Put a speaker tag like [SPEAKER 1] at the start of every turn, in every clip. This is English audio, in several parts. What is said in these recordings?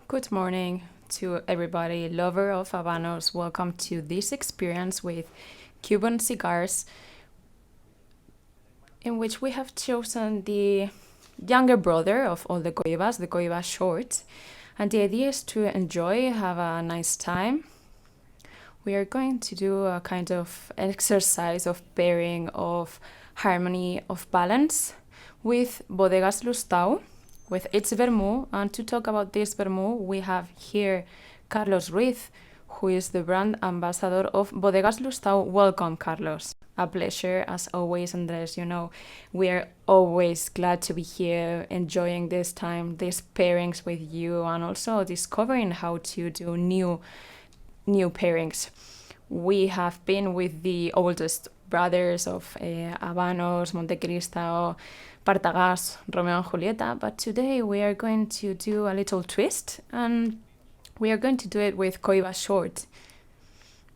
[SPEAKER 1] Good morning to everybody, lover of Habanos. Welcome to this experience with Cuban cigars, in which we have chosen the younger brother of all the Cohibas, the Cohiba Short. And the idea is to enjoy, have a nice time. We are going to do a kind of exercise of pairing, of harmony, of balance with Bodegas Lustau, with its vermouth. And to talk about this vermouth, we have here Carlos Ruiz, who is the brand ambassador of Bodegas Lustau. Welcome, Carlos. A pleasure, as always, Andres. You know, we are always glad to be here, enjoying this time, these pairings with you, and also discovering how to do new pairings. We have been with the oldest brothers of Habanos, Montecristo, Partagas, Romeo and Julieta, but today we are going to do a little twist, and we are going to do it with Cohiba Short.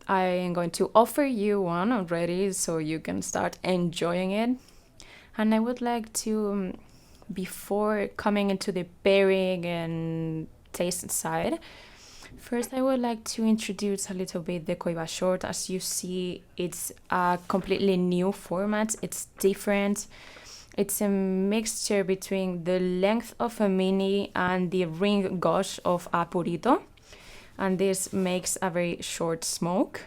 [SPEAKER 1] I am going to offer you one already so you can start enjoying it. And I would like to, before coming into the pairing and taste side, first I would like to introduce a little bit the Cohiba Short. As you see, it's a completely new format. It's different. It's a mixture between the length of a mini and the ring gauge of a purito. And this makes a very short smoke.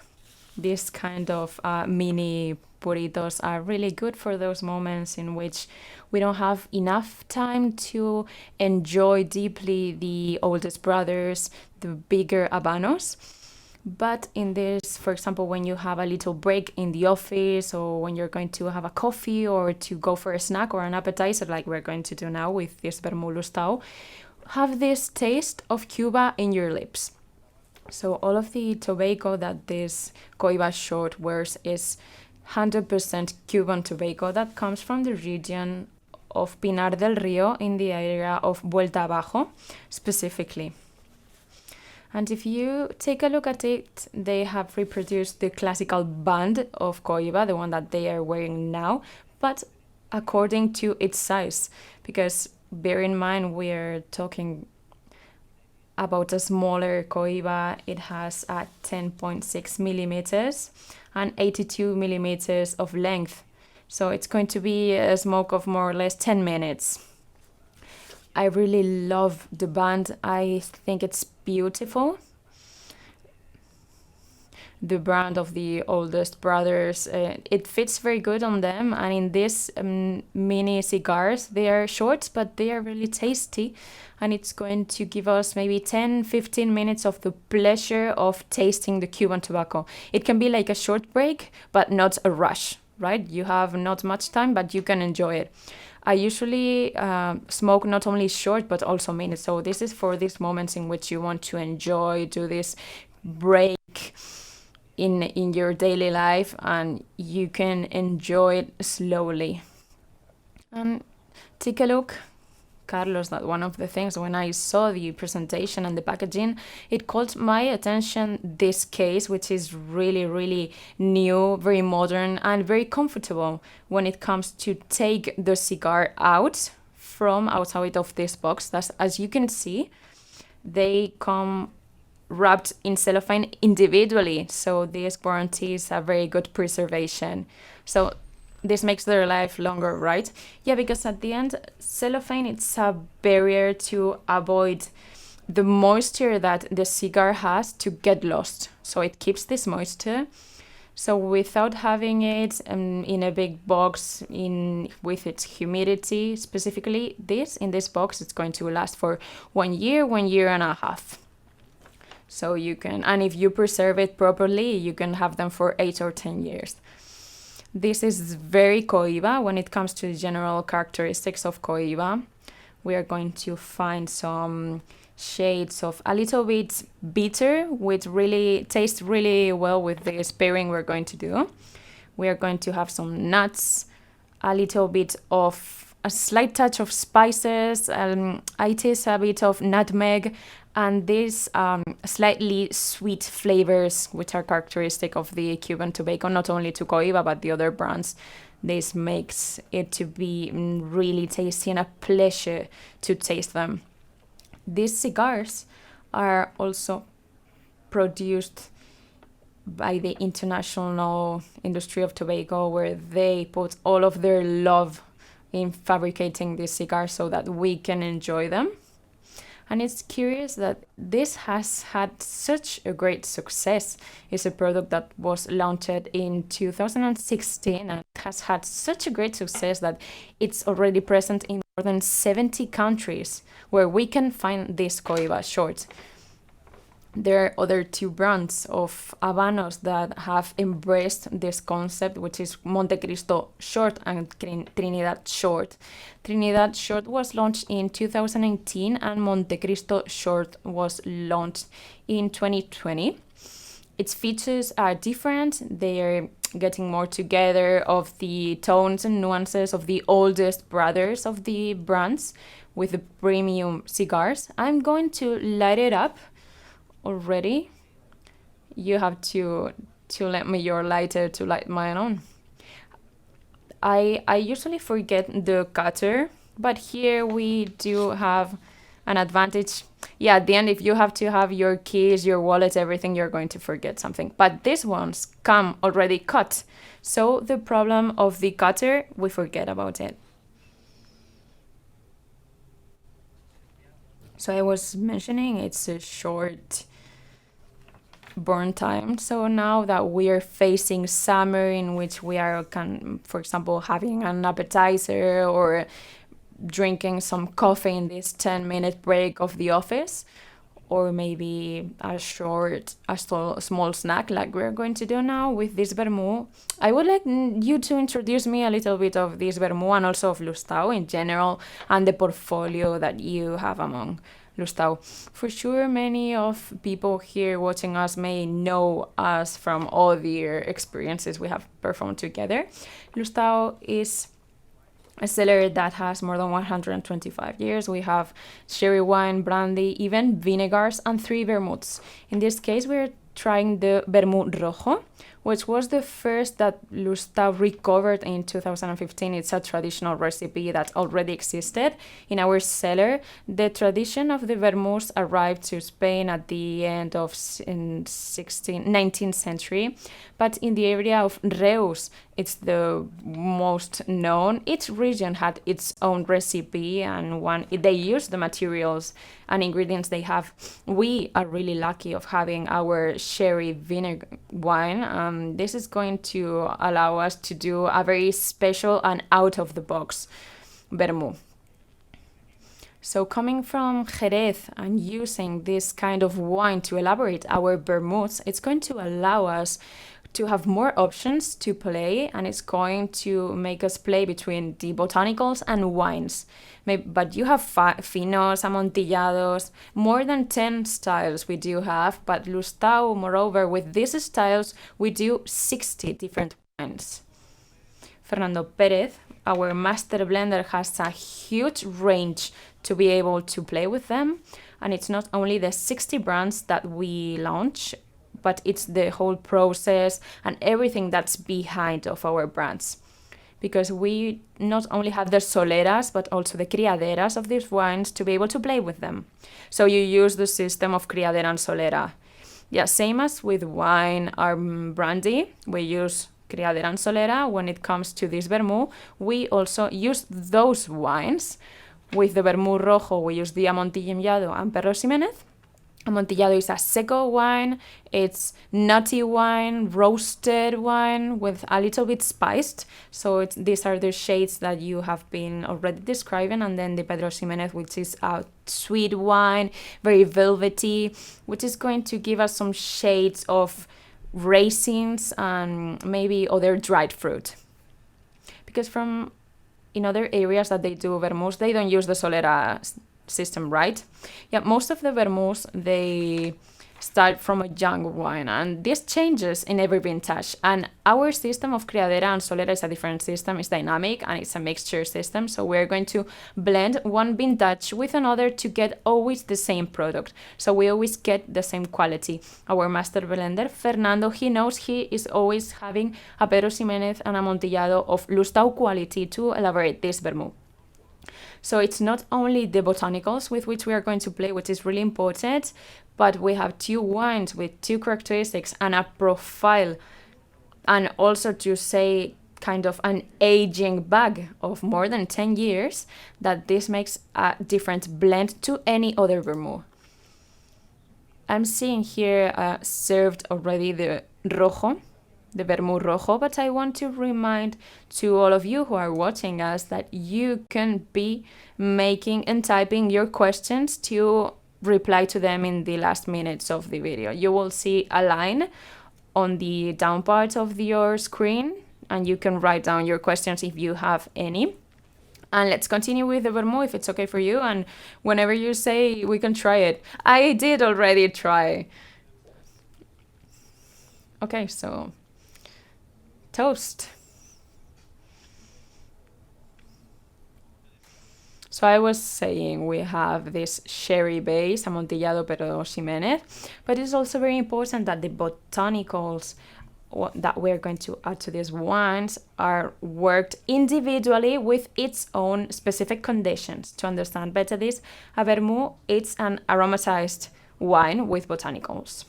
[SPEAKER 1] This kind of mini puritos are really good for those moments in which we don't have enough time to enjoy deeply the oldest brothers, the bigger habanos. But in this, for example, when you have a little break in the office, or when you're going to have a coffee or to go for a snack or an appetizer, like we're going to do now with this vermouth lustau, have this taste of Cuba in your lips. So all of the tobacco that this Cohiba Short wears is 100% Cuban tobacco that comes from the region of Pinar del Rio in the area of Vuelta Abajo specifically. And if you take a look at it, they have reproduced the classical band of Cohiba, the one that they are wearing now, but according to its size. Because bear in mind, we're talking about a smaller Cohiba. It has 10.6 millimeters and 82 millimeters of length. So it's going to be a smoke of more or less 10 minutes. I really love the band. I think it's beautiful. The brand of the oldest brothers, it fits very good on them. And in these mini cigars, they are short, but they are really tasty. And it's going to give us maybe 10-15 minutes of the pleasure of tasting the Cuban tobacco. It can be like a short break, but not a rush, right? You have not much time, but you can enjoy it. I usually smoke not only short, but also mini. So this is for these moments in which you want to enjoy, do this break in your daily life, and you can enjoy it slowly. And take a look, Carlos, that one of the things when I saw the presentation and the packaging, it caught my attention, this case, which is really, really new, very modern, and very comfortable when it comes to take the cigar out from outside of this box. That's, as you can see, they come wrapped in cellophane individually, so this guarantees a very good preservation. So this makes their life longer, right? Yeah, because at the end, cellophane, it's a barrier to avoid the moisture that the cigar has to get lost. So it keeps this moisture. So without having it in a big box with its humidity, specifically in this box, it's going to last for 1 year, 1.5 years. So you can, and if you preserve it properly, you can have them for 8 or 10 years. This is very Cohiba when it comes to the general characteristics of Cohiba. We are going to find some shades of a little bit bitter, which really tastes really well with this pairing we're going to do. We are going to have some nuts, a little bit of a slight touch of spices. I taste a bit of nutmeg, and these slightly sweet flavors, which are characteristic of the Cuban tobacco, not only to Cohiba, but the other brands. This makes it to be really tasty and a pleasure to taste them. These cigars are also produced by the international industry of tobacco, where they put all of their love in fabricating these cigars so that we can enjoy them. And it's curious that this has had such a great success. It's a product that was launched in 2016 and has had such a great success that it's already present in more than 70 countries where we can find this Cohiba Short. There are other two brands of Habanos that have embraced this concept, which is Montecristo Short and Trinidad Short. Trinidad Short was launched in 2018 and Montecristo Short was launched in 2020. Its features are different. They are getting more together of the tones and nuances of the oldest brothers of the brands with the premium cigars. I'm going to light it up already. You have to let me your lighter to light mine on. I usually forget the cutter, but here we do have an advantage. Yeah, at the end, if you have to have your keys, your wallet, everything, you're going to forget something. But these ones come already cut. So the problem of the cutter, we forget about it. So I was mentioning it's a short burn time. So now that we are facing summer, in which we are, for example, having an appetizer or drinking some coffee in this 10-minute break of the office, or maybe small snack like we're going to do now with this vermouth. I would like you to introduce me a little bit of this vermouth and also of Lustau in general and the portfolio that you have among Lustau. For sure, many of people here watching us may know us from all the experiences we have performed together. Lustau is a cellar that has more than 125 years. We have sherry wine, brandy, even vinegars, and 3 vermouths. In this case, we're trying the vermouth rojo, which was the first that Lustau recovered in 2015. It's a traditional recipe that already existed in our cellar. The tradition of the vermouths arrived to Spain at the end of 19th century, but in the area of Reus, it's the most known. Each region had its own recipe, and they use the materials and ingredients they have. We are really lucky of having our sherry vinegar wine. This is going to allow us to do a very special and out-of-the-box vermouth. So coming from Jerez and using this kind of wine to elaborate our vermouths, it's going to allow us to have more options to play, and it's going to make us play between the botanicals and wines. But you have finos, amontillados, more than 10 styles we do have, but Lustau, moreover, with these styles, we do 60 different wines. Fernando Perez, our master blender, has a huge range to be able to play with them, and it's not only the 60 brands that we launch, but it's the whole process and everything that's behind of our brands. Because we not only have the soleras, but also the criaderas of these wines to be able to play with them. So you use the system of criadera and solera. Yeah, same as with wine or brandy, we use criadera and solera. When it comes to this vermouth, we also use those wines. With the vermouth rojo, we use the amontillado and Perro Ximénez. Amontillado is a seco wine. It's nutty wine, roasted wine with a little bit spiced. So these are the shades that you have been already describing. And then the Pedro Ximénez, which is a sweet wine, very velvety, which is going to give us some shades of raisins and maybe other dried fruit. Because in other areas that they do vermouth, they don't use the Solera system, right? Yeah, most of the vermouths, they start from a young wine, and this changes in every vintage. And our system of Criadera and Solera is a different system. It's dynamic and it's a mixture system. So we're going to blend one vintage with another to get always the same product. So we always get the same quality. Our master blender, Fernando, he knows he is always having a Pedro Ximénez and Amontillado of Lustau quality to elaborate this vermouth. So it's not only the botanicals with which we are going to play, which is really important, but we have 2 wines with 2 characteristics and a profile, and also to say kind of an aging bag of more than 10 years, that this makes a different blend to any other vermouth. I'm seeing here served already the rojo, the vermouth rojo, but I want to remind to all of you who are watching us that you can be making and typing your questions to reply to them in the last minutes of the video. You will see a line on the down part of your screen, and you can write down your questions if you have any. And let's continue with the vermouth if it's okay for you, and whenever you say we can try it. I did already try. Okay, so toast. So I was saying we have this sherry base, Amontillado Pedro Ximénez, but it's also very important that the botanicals that we're going to add to these wines are worked individually with its own specific conditions. To understand better this, a vermouth, it's an aromatized wine with botanicals.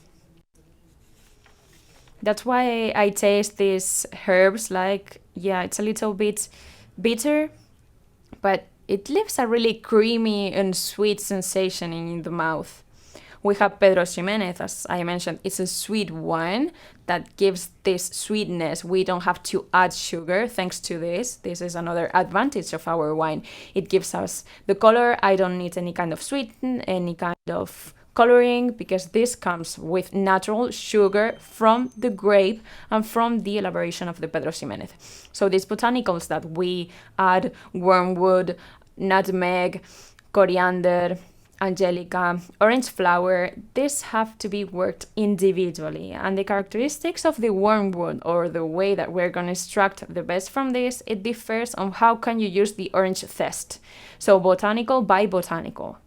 [SPEAKER 1] That's why I taste these herbs like, yeah, it's a little bit bitter, but it leaves a really creamy and sweet sensation in the mouth. We have Pedro Ximénez, as I mentioned. It's a sweet wine that gives this sweetness. We don't have to add sugar thanks to this. This is another advantage of our wine. It gives us the color. I don't need any kind of sweeten, any kind of coloring, because this comes with natural sugar from the grape and from the elaboration of the Pedro Ximénez. So these botanicals that we add, wormwood, nutmeg, coriander, angelica, orange flower, these have to be worked individually. And the characteristics of the wormwood, or the way that we're going to extract the best from this, it differs on how can you use the orange zest. So botanical by botanical.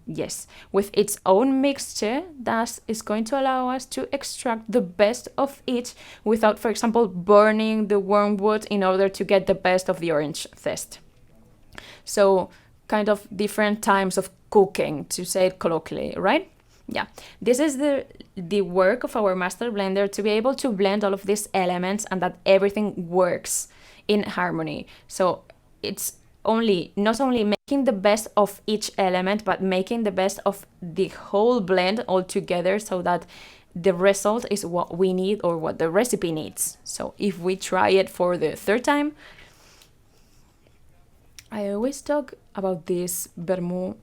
[SPEAKER 1] Yes, with its own mixture, that is going to allow us to extract the best of each without, for example, burning the wormwood in order to get the best of the orange zest. So kind of different times of cooking, to say it colloquially, right? Yeah, this is the work of our master blender, to be able to blend all of these elements and that everything works in harmony. So it's not only making the best of each element, but making the best of the whole blend all together, so that the result is what we need or what the recipe needs. So if we try it for the 3rd time, I always talk about this vermouth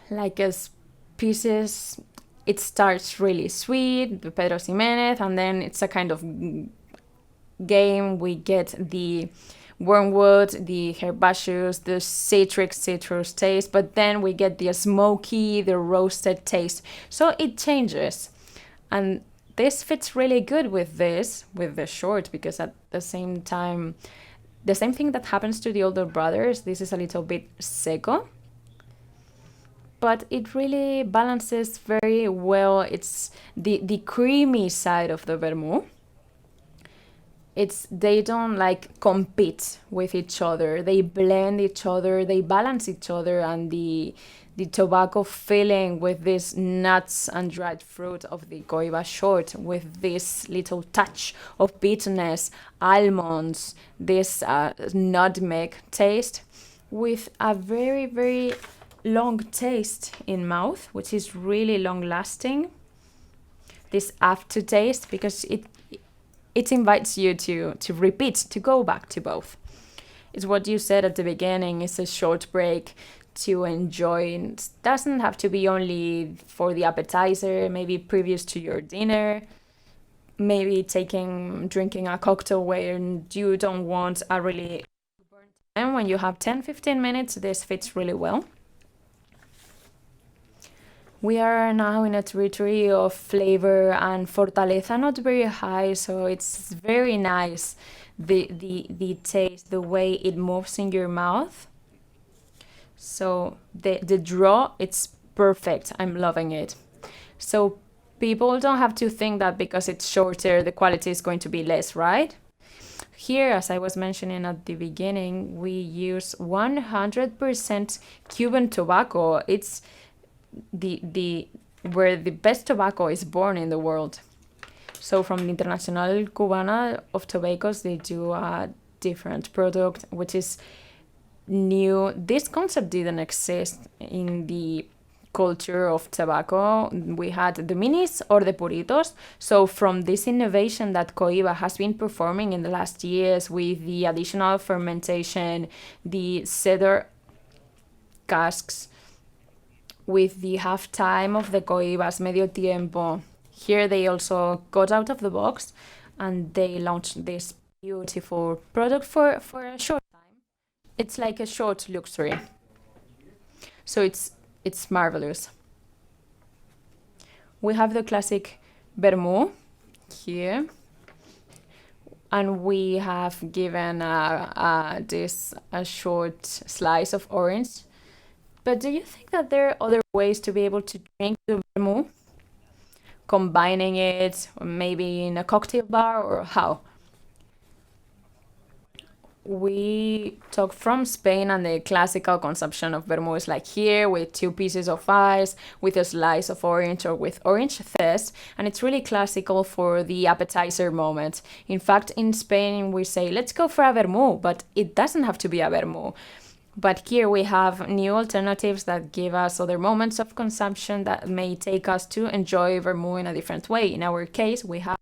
[SPEAKER 1] like as pieces. It starts really sweet, the Pedro Ximénez, and then it's a kind of game. We get the wormwood, the herbaceous, the citrus taste, but then we get the smoky, the roasted taste. So it changes. And this fits really good with the short, because at the same time, the same thing that happens to the older brothers, this is a little bit seco, but it really balances very well. It's the creamy side of the vermouth. They don't like compete with each other. They blend each other, they balance each other, and the tobacco filling with these nuts and dried fruit of the Cohiba Short, with this little touch of bitterness, almonds, this nutmeg taste, with a very, very long taste in mouth, which is really long lasting. This aftertaste, because it invites you to repeat, to go back to both. It's what you said at the beginning, it's a short break to enjoy. It doesn't have to be only for the appetizer, maybe previous to your dinner, maybe drinking a cocktail where you don't want a really burnt time. When you have 10-15 minutes, this fits really well. We are now in a territory of flavor and fortaleza, not very high, so it's very nice, the taste, the way it moves in your mouth. So the draw, it's perfect. I'm loving it. So people don't have to think that because it's shorter, the quality is going to be less, right? Here, as I was mentioning at the beginning, we use 100% Cuban tobacco. It's the where the best tobacco is born in the world. So from the Internacional Cubana of Tobaccos, they do a different product, which is new. This concept didn't exist in the culture of tobacco. We had the minis or the puritos. So from this innovation that Cohiba has been performing in the last years with the additional fermentation, the cedar casks, with the half time of the Cohibas medio tiempo, here they also got out of the box and they launched this beautiful product for a short time. It's like a short luxury. So it's marvelous. We have the classic vermouth here, and we have given this a short slice of orange. But do you think that there are other ways to be able to drink the vermouth? Combining it, or maybe in a cocktail bar, or how? We talk from Spain, and the classical consumption of vermouth is like here with two pieces of ice, with a slice of orange, or with orange zest, and it's really classical for the appetizer moment. In fact, in Spain, we say, let's go for a vermouth, but it doesn't have to be a vermouth. But here we have new alternatives that give us other moments of consumption that may take us to enjoy vermouth in a different way. In our case, we have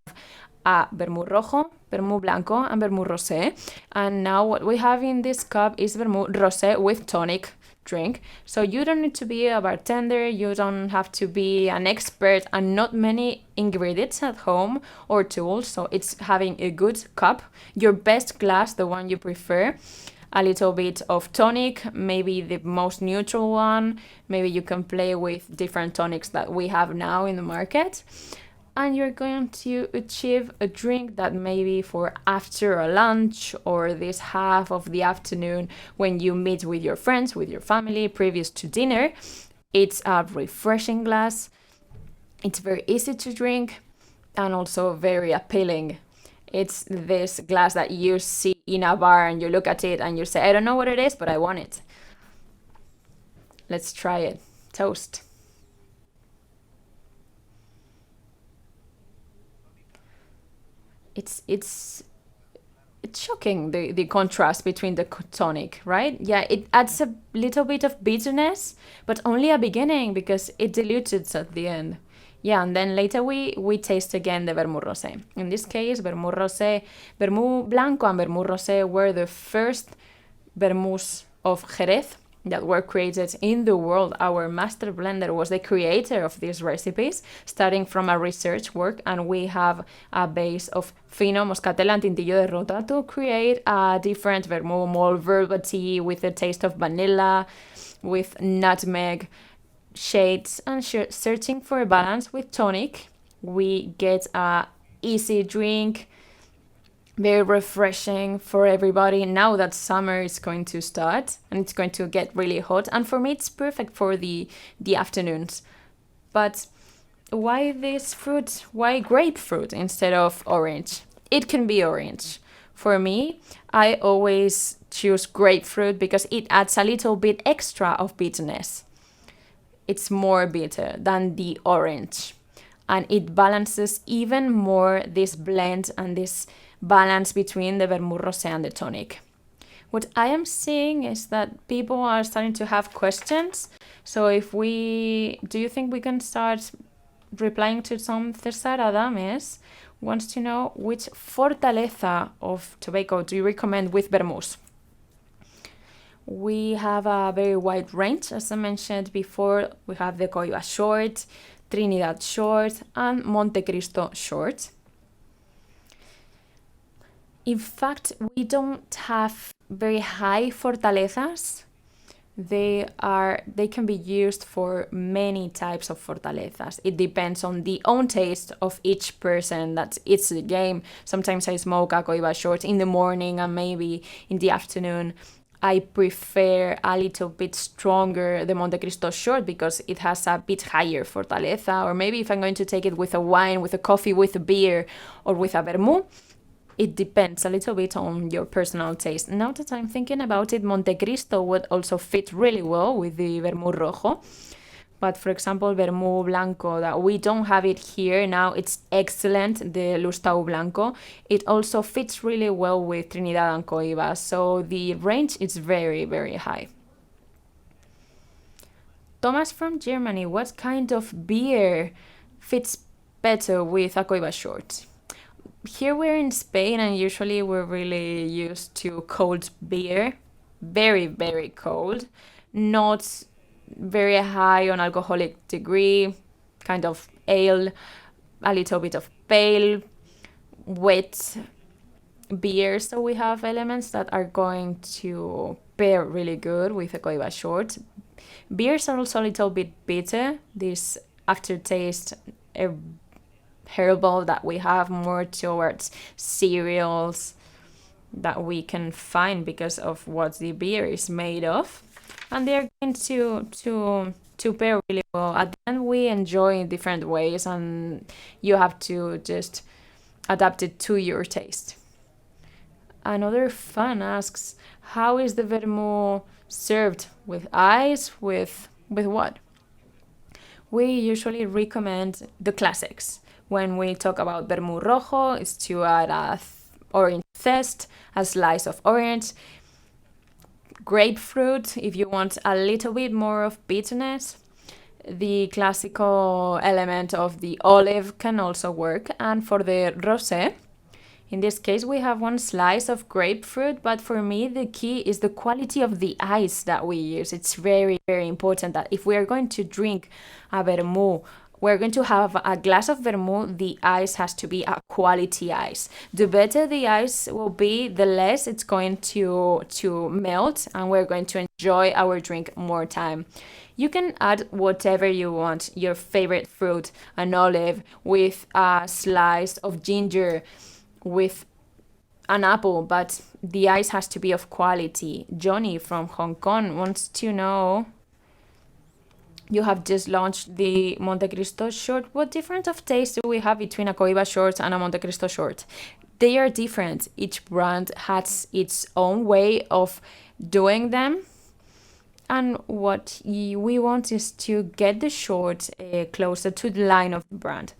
[SPEAKER 1] a vermouth rojo, vermouth blanco, and vermouth rosé. And now what we have in this cup is vermouth rosé with tonic drink. So you don't need to be a bartender, you don't have to be an expert, and not many ingredients at home or tools. So it's having a good cup, your best glass, the one you prefer, a little bit of tonic, maybe the most neutral one. Maybe you can play with different tonics that we have now in the market. And you're going to achieve a drink that maybe for after a lunch or this half of the afternoon when you meet with your friends, with your family, previous to dinner. It's a refreshing glass. It's very easy to drink and also very appealing. It's this glass that you see in a bar and you look at it and you say, I don't know what it is, but I want it. Let's try it. Toast. It's shocking, the contrast between the tonic, right? Yeah, it adds a little bit of bitterness, but only a beginning because it dilutes it at the end. Yeah, and then later we taste again the vermouth rosé. In this case, vermouth rosé, vermouth blanco and vermouth rosé were the first vermouths of Jerez that were created in the world. Our master blender was the creator of these recipes, starting from a research work, and we have a base of fino, moscatel, and tintillo de rota to create a different vermouth, more velvety, with a taste of vanilla, with nutmeg, shades, and searching for a balance with tonic. We get a easy drink, very refreshing for everybody now that summer is going to start and it's going to get really hot, and for me it's perfect for the afternoons. But why this fruit? Why grapefruit instead of orange? It can be orange. For me, I always choose grapefruit because it adds a little bit extra of bitterness. It's more bitter than the orange, and it balances even more this blend and this balance between the vermouth rosé and the tonic. What I am seeing is that people are starting to have questions. So do you think we can start replying to some? César Adames wants to know which fortaleza of tobacco do you recommend with vermouth? We have a very wide range, as I mentioned before. We have the Cohiba Short, Trinidad Short, and Montecristo Short. In fact, we don't have very high fortalezas. They can be used for many types of fortalezas. It depends on the own taste of each person. It's the game. Sometimes I smoke a Cohiba Short in the morning and maybe in the afternoon. I prefer a little bit stronger the Montecristo Short because it has a bit higher fortaleza. Or maybe if I'm going to take it with a wine, with a coffee, with a beer, or with a vermouth, it depends a little bit on your personal taste. Now that I'm thinking about it, Montecristo would also fit really well with the Vermouth Rojo. But for example, Vermouth Blanco, that we don't have it here now, it's excellent, the Lustau Blanco. It also fits really well with Trinidad and Cohiba, so the range is very, very high. Thomas from Germany, what kind of beer fits better with a Cohiba Short? Here we're in Spain and usually we're really used to cold beer, very, very cold, not very high on alcoholic degree, kind of ale, a little bit of pale, wet beer. So we have elements that are going to pair really good with a Cohiba Short. Beers are also a little bit bitter. This aftertaste herbal that we have more towards cereals that we can find because of what the beer is made of, and they're going to pair really well. At the end, we enjoy in different ways, and you have to just adapt it to your taste. Another fan asks, how is the vermouth served? With ice? With what? We usually recommend the classics. When we talk about vermouth rojo, it's to add a orange zest, a slice of orange, grapefruit if you want a little bit more of bitterness. The classical element of the olive can also work. And for the rosé, in this case, we have one slice of grapefruit, but for me, the key is the quality of the ice that we use. It's very, very important that if we are going to drink a vermouth, we're going to have a glass of vermouth, the ice has to be a quality ice. The better the ice will be, the less it's going to melt, and we're going to enjoy our drink more time. You can add whatever you want, your favorite fruit, an olive, with a slice of ginger, with an apple, but the ice has to be of quality. Johnny from Hong Kong wants to know, you have just launched the Montecristo Short. What difference of taste do we have between a Cohiba Short and a Montecristo Short? They are different. Each brand has its own way of doing them. And what we want is to get the short closer to the line of the brand.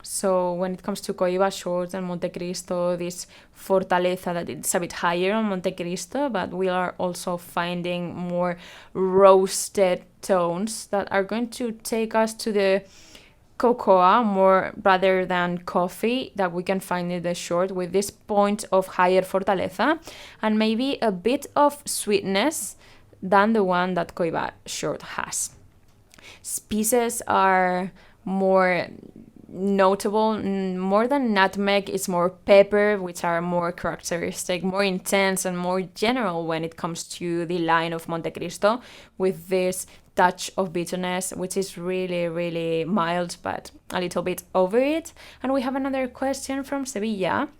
[SPEAKER 1] So when it comes to Cohiba Short and Montecristo, this fortaleza that it's a bit higher on Montecristo, but we are also finding more roasted tones that are going to take us to the cocoa more rather than coffee that we can find in the short, with this point of higher fortaleza and maybe a bit of sweetness than the one that Cohiba Short has. Spices are more notable. More than nutmeg, it's more pepper, which are more characteristic, more intense and more general when it comes to the line of Montecristo, with this touch of bitterness, which is really, really mild but a little bit over it. And we have another question from Sevilla,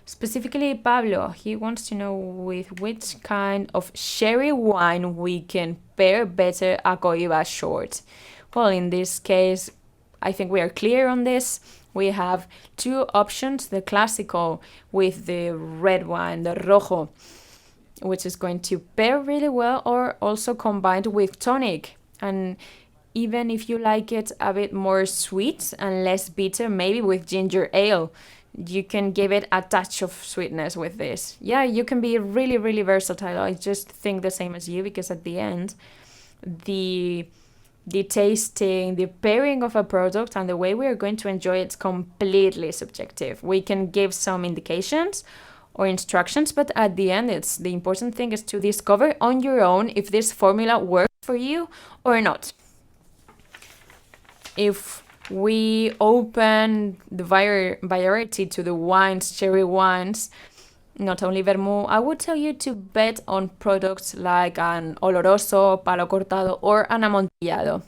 [SPEAKER 1] specifically Pablo. He wants to know with which kind of sherry wine we can pair better a Cohiba Short. Well, in this case, I think we are clear on this. We have two options, the classical with the red wine, the rojo, which is going to pair really well, or also combined with tonic. And even if you like it a bit more sweet and less bitter, maybe with ginger ale, you can give it a touch of sweetness with this. Yeah, you can be really, really versatile. I just think the same as you, because at the end, the tasting, the pairing of a product and the way we are going to enjoy it's completely subjective. We can give some indications or instructions, but at the end, the important thing is to discover on your own if this formula works for you or not. If we open the variety to the wines, cherry wines, not only vermouth, I would tell you to bet on products like an oloroso, palo cortado, or an amontillado.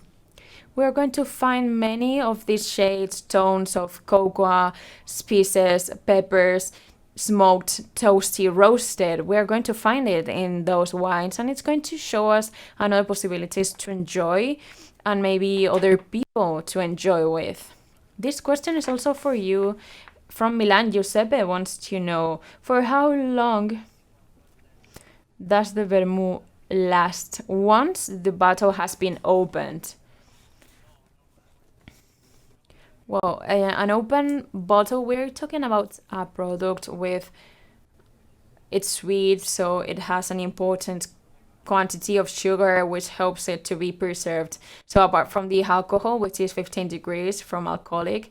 [SPEAKER 1] We are going to find many of these shades, tones of cocoa, spices, peppers, smoked, toasty, roasted. We are going to find it in those wines, and it's going to show us another possibilities to enjoy and maybe other people to enjoy with. This question is also for you. from Milan, Giuseppe wants to know, for how long does the vermouth last once the bottle has been opened? Well, an open bottle, we're talking about a product with it's sweet, so it has an important quantity of sugar, which helps it to be preserved. So apart from the alcohol, which is 15 degrees from alcoholic,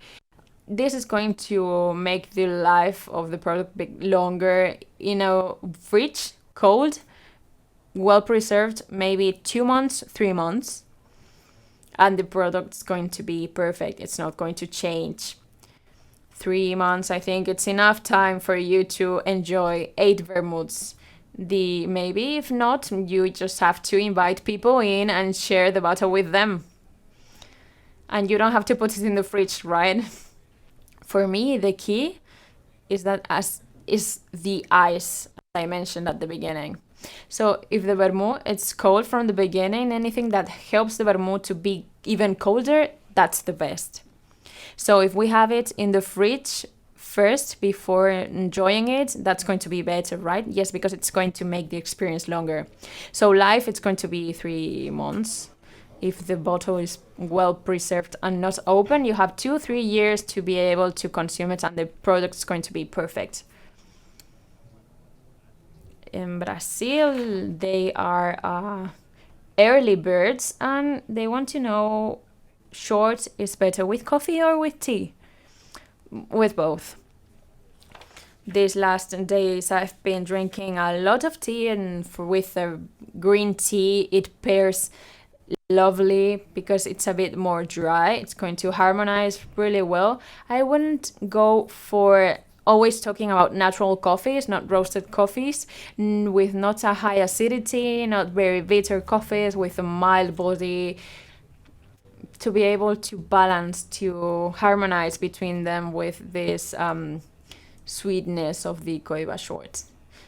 [SPEAKER 1] this is going to make the life of the product bit longer in a fridge, cold, well preserved, maybe 2 months, 3 months, and the product's going to be perfect. It's not going to change. 3 months, I think it's enough time for you to enjoy 8 vermouths. Maybe if not, you just have to invite people in and share the bottle with them. And you don't have to put it in the fridge, right? For me, the key is the ice, as I mentioned at the beginning. So if the vermouth it's cold from the beginning, anything that helps the vermouth to be even colder, that's the best. So if we have it in the fridge first before enjoying it, that's going to be better, right? Yes, because it's going to make the experience longer. So life, it's going to be 3 months. If the bottle is well preserved and not open, you have 2-3 years to be able to consume it, and the product is going to be perfect. In Brazil, they are early birds, and they want to know short is better with coffee or with tea? With both. These last days, I've been drinking a lot of tea, and with the green tea, it pairs lovely because it's a bit more dry. It's going to harmonize really well. I wouldn't go for always talking about natural coffees, not roasted coffees, with not a high acidity, not very bitter coffees with a mild body, to be able to balance, to harmonize between them with this sweetness of the Cohiba Short.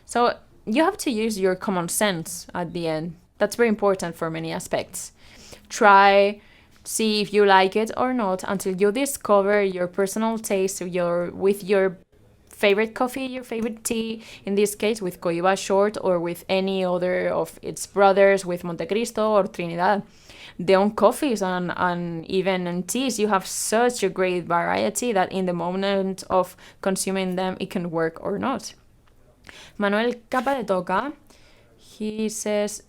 [SPEAKER 1] So you have to use your common sense at the end. That's very important for many aspects. Try, see if you like it or not until you discover your personal taste with your favorite coffee, your favorite tea, in this case with Cohiba Short or with any other of its brothers, with Montecristo or Trinidad. The on coffees and even in teas, you have such a great variety that in the moment of consuming them, it can work or not. Manuel Capa de Toca, he says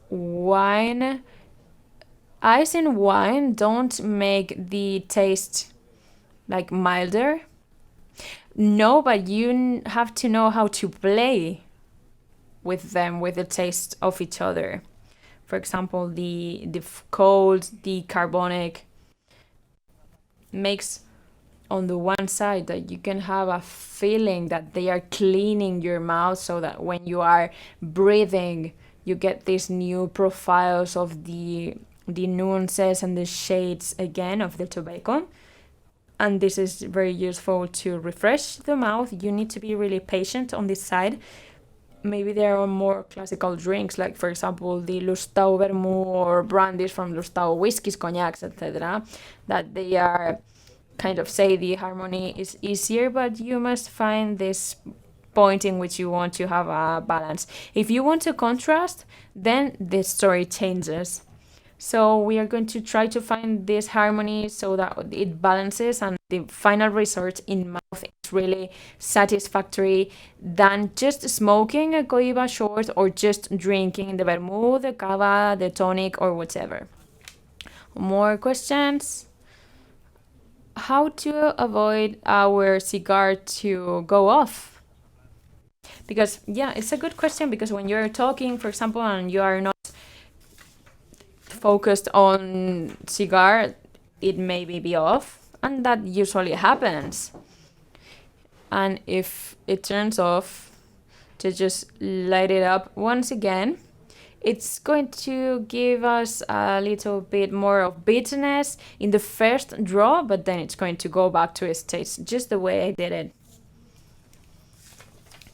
[SPEAKER 1] ice in wine don't make the taste like milder. No, but you have to know how to play with them, with the taste of each other. For example, the cold, the carbonic makes on the one side that you can have a feeling that they are cleaning your mouth, so that when you are breathing, you get these new profiles of the nuances and the shades again of the tobacco. And this is very useful to refresh the mouth. You need to be really patient on this side. Maybe there are more classical drinks, like for example the Lustau vermouth or brandies from Lustau, whiskeys, cognacs, etc., that they are kind of say the harmony is easier, but you must find this point in which you want to have a balance. If you want to contrast, then the story changes. So we are going to try to find this harmony so that it balances and the final result in mouth is really satisfactory than just smoking a Cohiba Short or just drinking the vermouth, the cava, the tonic, or whatever. More questions? How to avoid our cigar to go off? Because, yeah, it's a good question, because when you're talking, for example, and you are not focused on cigar, it maybe be off, and that usually happens. And if it turns off, to just light it up once again, it's going to give us a little bit more of bitterness in the first draw, but then it's going to go back to its taste, just the way I did it.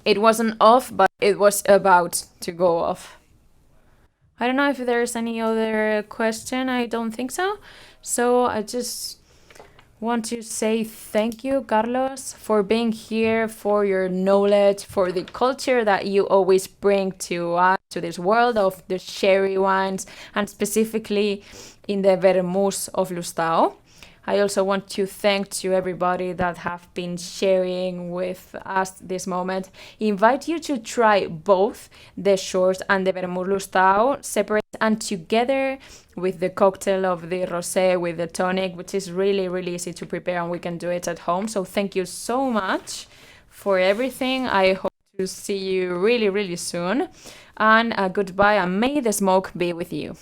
[SPEAKER 1] It wasn't off, but it was about to go off. I don't know if there's any other question. I don't think so. So I just Want to say thank you, Carlos, for being here, for your knowledge, for the culture that you always bring to us, to this world of the sherry wines, and specifically in the vermouth of Lustau. I also want to thank to everybody that have been sharing with us this moment. Invite you to try both the shorts and the vermouth Lustau separate and together with the cocktail of the rosé with the tonic, which is really, really easy to prepare and we can do it at home. So thank you so much for everything. I hope to see you really, really soon. And goodbye, and may the smoke be with you.